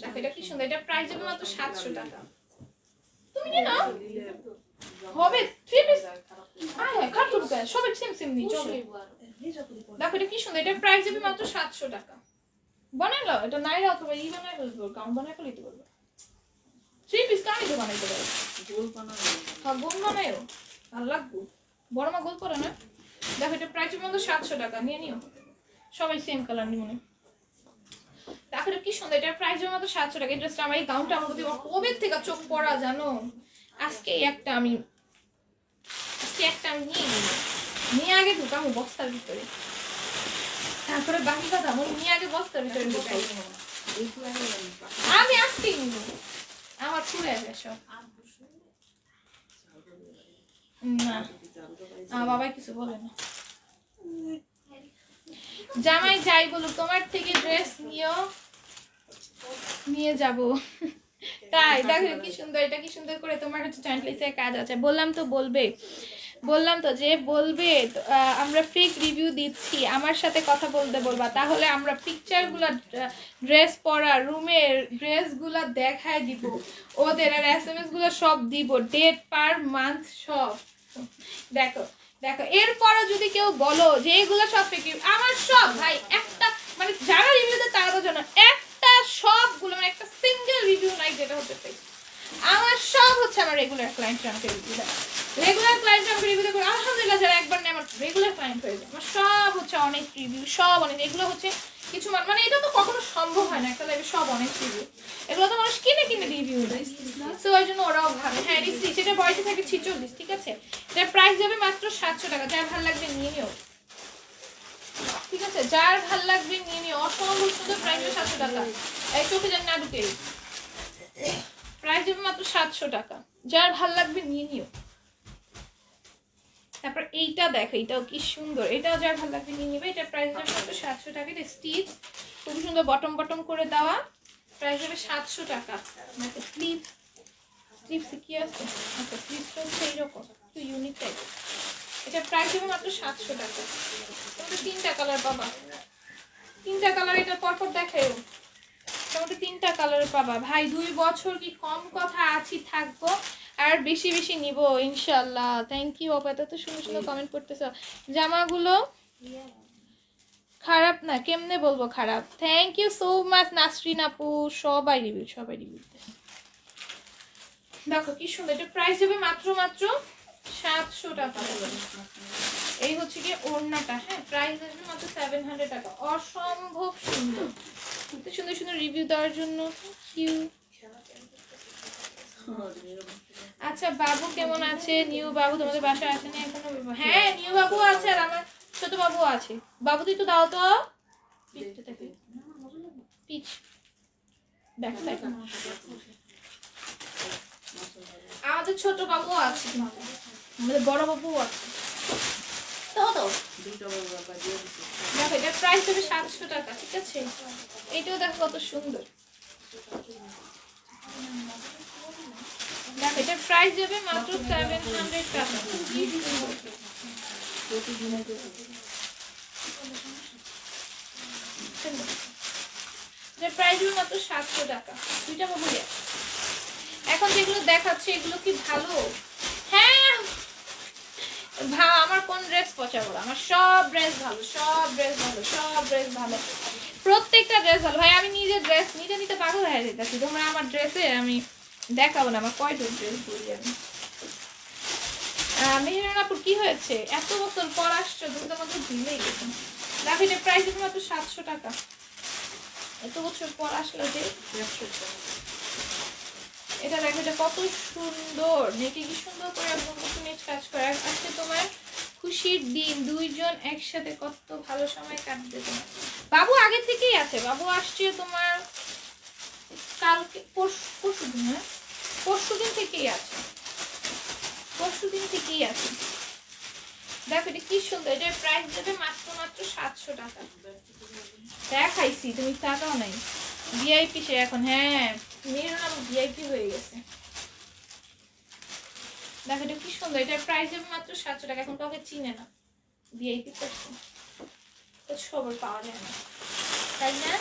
দেখো এটা কি সুন্দর, এটা প্রাইস হবে মাত্র 700 টাকা। তুমি নিয়ে নাও, হবে 3 পিস। হ্যাঁ কাটুন গায় সব সেম নিয়ে চলো। দেখো এটা কি সুন্দর, এটা প্রাইস হবে মাত্র 700 টাকা। বানালো এটা নাইরা অথবা ই বানাই ফেলবো, গাউন বানাই ফেলতে পারবো। 3 পিস কামি তো বানাইতে পারবো, গোল বানাবো। হ্যাঁ গোল বানাইও, ভালো লাগবে। বড় মা গোল করে না। দেখো এটা প্রাইস মতো 700 টাকা, নিয়ে নিও। সবাই সেম কালার নিয়ে মনে। দেখো এটা কি সুন্দর, এটা প্রাইস মতো 700 টাকা। এই ড্রেসটা আমার, এই গাউনটা আমার প্রতি কবে থেকে চোখ পড়া জানো। আজকে একটা আমি নিয়ে নিব, নিয়ে আগে ঢুকাবো বস্তার ভিতরে, তারপরে বাকি কথা আমি নিয়ে আগে বস্তার ভিতরে ঢুকাই। আমি আজকেই নিব, আমার চুলে আসবে সব। না আমার বাবা কিছু বলে না। জামাই যাই বলুক তোমার থেকে ড্রেস নিয়ে যাব। তাই দেখো কি সুন্দর, এটা কি সুন্দর করে তোমার হচ্ছে জয়েন্ট লেসের কাজ আছে। বললাম তো যে বলবে আমরা ফেক রিভিউ দিচ্ছি, আমার সাথে কথা বলবা, তাহলে আমরা পিকচারগুলো, ড্রেস পরা রুমের ড্রেসগুলো দেখায় দিব ওদের, আর SMS গুলো সব দিব, ডেট পার মান্থ সব। দেখো এরপরও যদি কেউ বলো যে এগুলো সব ফেক রিভিউ, আমার সব ভাই একটা মানে যারা রিভিউ দেয় তারা তো জানো, একটা সবগুলো মানে একটা সিঙ্গেল রিভিউ নাই যেটা হচ্ছে ফেক। আমার সব হচ্ছে আমার রেগুলার ক্লায়েন্ট আমাকে রিভিউ দেয়, রেগুলার ক্লায়েন্ট আমাকে রিভিউ দেয়। আলহামদুলিল্লাহ যারা একবার নেয় আমার রেগুলার ক্লায়েন্ট হয়ে যায়। আমার সব হচ্ছে অনেক রিভিউ, সব অনেক। এগুলো হচ্ছে কিছু মানে এটা তো কখনো সম্ভব হয় না একটা লাইভে সব অনেক রিভিউ, এগুলো তো মানুষ কিনে রিভিউ দেয়। সো ওই জন্য ওরাও ভাবে হ্যাঁ রিসি, সেটা বয়সে থাকে 46, ঠিক আছে। এটার প্রাইস যাবে মাত্র 700 টাকা। যার ভালো লাগবে নিয়ে নিও, ঠিক আছে, যার ভালো লাগবে নিয়ে নিও। অসম্ভব সুন্দর, প্রাইস 700 টাকা। এই চোখে যান না ঢুকে, প্রাইস যাবে মাত্র 700 টাকা। যার ভালো লাগবে নিয়ে নিও। তারপর এইটা দেখো, এটাও কি সুন্দর, এটাও যার ভালো লাগবে নিয়ে নিবে। এটার প্রাইস যাবে মাত্র 700 টাকা। এটা স্টিচ খুব সুন্দর, বটম করে দেওয়া, প্রাইস যাবে 700 টাকা। দেখো স্লিপস কি আছে, আচ্ছা স্লিপসটা হচ্ছে এইরকম একটু ইউনিক টাইপ। এটার প্রাইস যাবে মাত্র 700 টাকা। তোমরা 3টা কালার পাবা, 3টা কালার। এটা পরপর দেখাও, তোমরা 3টা কালার পাবা। ভাই 2 বছর কি কম কথা, আছি থাকবো আর বেশি নিব ইনশাআল্লাহ। থ্যাংক ইউ আপা, এত সুন্দর কমেন্ট করতেছো। জামাগুলো খারাপ না, কেমনে বলবো খারাপ। Thank you so much Nasrin আপু, সবাই রিভিউ দেখো কি সুন্দর। এটা প্রাইস যাবে মাত্র 700 টাকা। এই হচ্ছে কি ওড়নাটা, হ্যাঁ প্রাইস আসবে মাত্র 700 টাকা। অসম্ভব সুন্দর, সুন্দর রিভিউ দেওয়ার জন্য কিউ। আচ্ছা বাবু কেমন আছে? নিউ বাবু তোমাদের বাসায় আসেনি এখনো? হ্যাঁ নিউ বাবু আছে, আর আমার ছোট বাবু আছে। বাবু তুই তো দাও তো পিচ ব্যাক সাইড। আমাদের ছোট বাবু আছে, আমাদের বড় বাবু আছে। দেখো এটার প্রাইস হবে 700 টাকা, ঠিক আছে। এইটাও দেখো কত সুন্দর। দেখো এটার প্রাইস যাবে মাত্র 700 টাকা। এটার প্রাইস যাবে মাত্র 700 টাকা। 2টা বাবুই আছে। এখন যেগুলো দেখাচ্ছে এগুলো কি ভালো? হ্যাঁ আমার কোন ড্রেস পছন্দ? আমার সব ড্রেস ভালো, প্রত্যেকটা ড্রেস ভালো। ভাই আমি নিজে ড্রেস নিতে পাগল হয়ে যেতেছি। তোমরা আমার ড্রেসে আমি দেখাবো না আমার কয়টা ড্রেস পরি আমি। মেহরানাপুর কি হয়েছে? এত বছর পর আসছো, তুমি তো আমাকে ভুলেই গেছো। দেখো এটা প্রাইস মাত্র 700 টাকা। এত বছর পর আসলে যে এটা দেখো, এটা কত সুন্দর, নেটে কি সুন্দর করে একদম নেট কাজ করে। আজকে তোমার খুশির দিন, দুইজন একসাথে কত ভালো সময় কাটবে তোমার। বাবু আগে থেকেই আছে, বাবু আসছে তোমার কালকে পরশুদিন, হ্যাঁ পরশুদিন থেকেই আছে। দেখো এটা কি সুন্দর, এটার প্রাইস যাবে মাত্র 700 টাকা। দেখাইছি তুমি টাকাও নাই। ভিআইপি সে এখন, হ্যাঁ মেয়ের নাম ভিআইপি হয়ে গেছে। দেখো এটা কি সুন্দর, এটার প্রাইস যাবে মাত্র 700 টাকা। এখন কাউকে চিনে না, ভিআইপি করছে তো খবর পাওয়া যায় না, তাই না?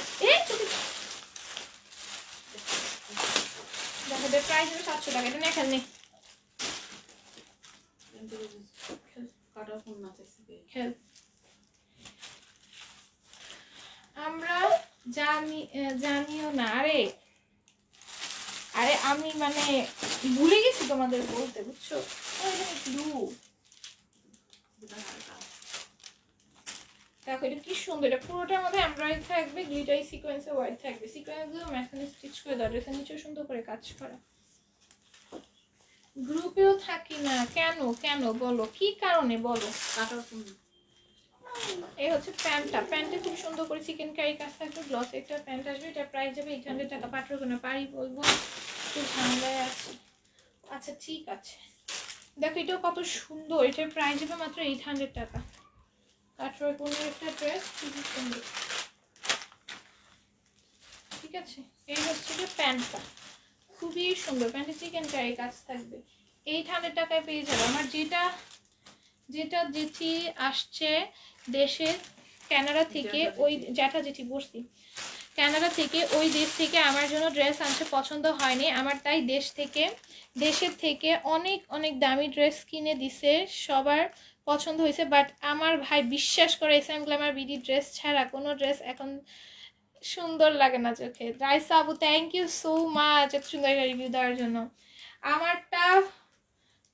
দেখো এটার প্রাইস যাবে 700 টাকা। এটা নেখাল নেই, আমরা জানিও না। আরে আরে আমি মানে ভুলে গেছি তোমাদের বলতে, বুঝছো? দেখো এটা কি সুন্দর, এটা পুরোটার মধ্যে এমব্রয়ডারি থাকবে, গ্লিটারি সিকোয়েন্সে ওয়ার্ক থাকবে। সিকোয়েন্সগুলো মেশিনে স্টিচ করে দাও, ড্রেসের নিচেও সুন্দর করে কাজ করা। গ্রুপেও থাকি না কেন? কেন বলো, কি কারণে বলো? এই হচ্ছে প্যান্টটা, প্যান্টে খুব সুন্দর করে চিকেন কারি কাজ থাকবে, গ্লস একটা প্যান্ট আসবে। এটা প্রাইস যাবে 800 টাকা। পাঠাবো না, পারি বলবো, একটু ঝামেলায় আছি। আচ্ছা ঠিক আছে, দেখো এটাও কত সুন্দর, এটার প্রাইস যাবে মাত্র 800 টাকা। কাঠোয়ার কোনো একটা ড্রেস, খুবই সুন্দর। ঠিক আছে, এই হচ্ছে যে প্যান্টটা, খুবই সুন্দর। প্যান্টে চিকেন কারি কাজ থাকবে, 800 টাকায় পেয়ে যাবে। আমার যেটা যেটি আসছে দেশের কানাডা থেকে, ওই জ্যাঠা যেটি বসছি কানাডা থেকে, ওই দেশ থেকে আমার জন্য ড্রেস আনছে, পছন্দ হয়নি আমার, তাই দেশের থেকে অনেক অনেক দামি ড্রেস কিনে দিছে, সবার পছন্দ হয়েছে। বাট আমার ভাই বিশ্বাস করে এসএম গ্ল্যামার বিডি ড্রেস ছাড়া কোনো ড্রেস এখন সুন্দর লাগে না চোখে। রাইসা আপু থ্যাংক ইউ সো মাচ এত সুন্দর একটা রিভিউ দেওয়ার জন্য। আমারটা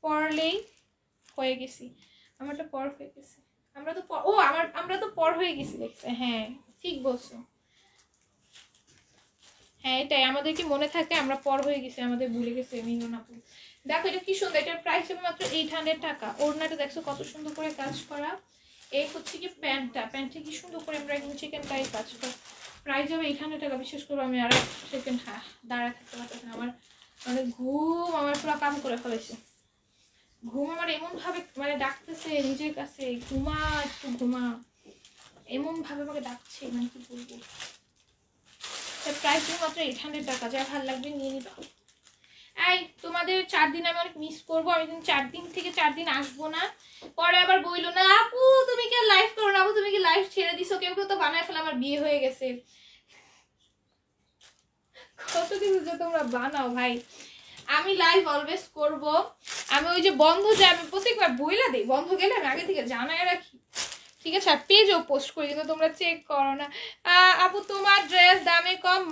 পরলেই হয়ে গেছি, আমারটা পর হয়ে গেছে। আমরা তো পর হয়ে গেছি দেখছে। হ্যাঁ ঠিক বলছো, হ্যাঁ এটাই আমাদের কি মনে থাকে আমরা পর হয়ে গেছি, আমাদের ভুলে গেছে মিলন আপু। দেখো এটা কি সুন্দর, এটার প্রাইস হবে মাত্র 800 টাকা। ওড়নাটা দেখছো কত সুন্দর করে কাজ করা। এই হচ্ছে কি প্যান্টটা, প্যান্টে কি সুন্দর করে আমরা একদম চিকেন কারি কাজ করা। প্রাইস হবে 800 টাকা। বিশেষ করে আমি আর সেকেন্ড দাঁড়ায় থাকতে পারতেছি না, আমার মানে ঘুম আমার পুরো কাম করে ফেলেছে। ঘুম আমার এমন ভাবে মানে ডাকতেছে নিজের কাছে, ঘুমা একটু ঘুমা, এমন ভাবে আমাকে ডাকছে, মানে কি বলবো। প্রাইস মাত্র 800 টাকা, যা ভালো লাগবে নিয়ে নিবা। এই তোমাদের 4 দিন আমি অনেক মিস করবো, আমি কিন্তু 4 দিন থেকে 4 দিন আসবো না। পরে আবার বইলো না আপু তুমি কি লাইভ করো না, আপু তুমি কি লাইভ ছেড়ে দিছো, কেউ কেউ তো বানায় ফেলে আমার বিয়ে হয়ে গেছে। কত কিছু যে তোমরা বানাও ভাই। আমি লাইভ অলওয়েজ করব। আমি ওই যে বন্ধ যে আমি প্রত্যেকবার বইলা দিই, বন্ধ গেলে আমি আগে থেকে জানাই রাখি, ঠিক আছে? আর পেজও পোস্ট করি, কিন্তু তোমরা চেক করো না। আপু তোমার ড্রেস দামে কম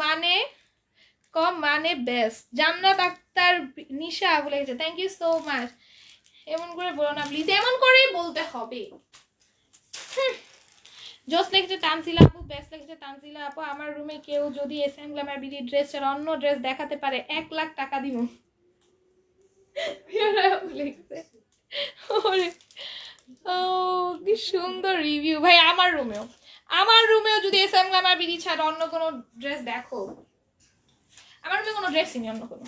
মানে বেস্ট। জান্নাত আক্তার নিশা বলে গেছে, থ্যাংক ইউ সো মাচ। এমন করে বলো না প্লিজ, এমন করেই বলতে হবে। জোস লিখেছে তানজিলা আপু, বেস্ট লিখেছে তানজিলা আপু। আমার রুমে কেউ যদি এসএম গ্ল্যামার বিডি ড্রেস আর অন্য ড্রেস দেখাতে পারে 1 লাখ টাকা দিব। লিখছে ও কি সুন্দর রিভিউ ভাই। আমার রুমেও যদি এসএম গ্ল্যামার বিডি ছাড়া অন্য কোনো ড্রেস দেখো, আমার রুমে কোনো ড্রেসই নেই অন্য কোনো,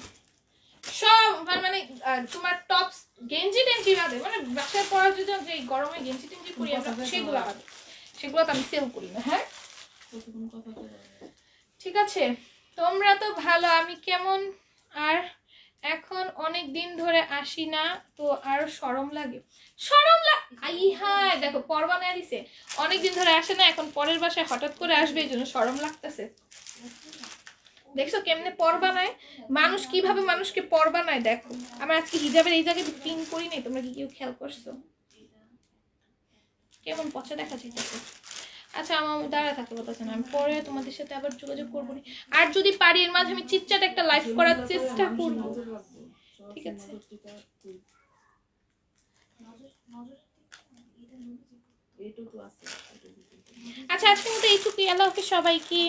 সব মানে তোমার টপস গেঞ্জি টেঞ্জি বাদে, মানে বাসায় পরার জন্য যে গরমে গেঞ্জি টেঞ্জি পরি আমরা, সেগুলো বাদে, সেগুলো তো আমি সেল করি না। হ্যাঁ ঠিক আছে, তোমরা তো ভালো, আমি কেমন। আর এখন অনেক দিন ধরে আসি না তো আর শরম লাগে। হ্যাঁ দেখো পর বানায় দিছে, অনেকদিন ধরে আসে না, এখন পরের বাসায় হঠাৎ করে আসবে, এই জন্য শরম লাগতেছে। দেখছো কেমনে পর বানায় মানুষ, কিভাবে মানুষকে পর বানায়। দেখো আমার আজকে হিজাবের এই জায়গায় পিন করি নাই, তোমরা কি কেউ খেয়াল করছো কেমন পচা দেখা যাইতেছে? আচ্ছা আমার দাঁড়া থাকতে বলতেছে না, আমি পরে তোমাদের সাথে আবার যোগাযোগ করবো। আর যদি পারি এর মাঝে আমি চিটচাট একটা লাইভ করার চেষ্টা করবো, ঠিক আছে? আচ্ছা আজকের মতো এইটুকুই, আল্লাহ হাফেজ সবাইকে।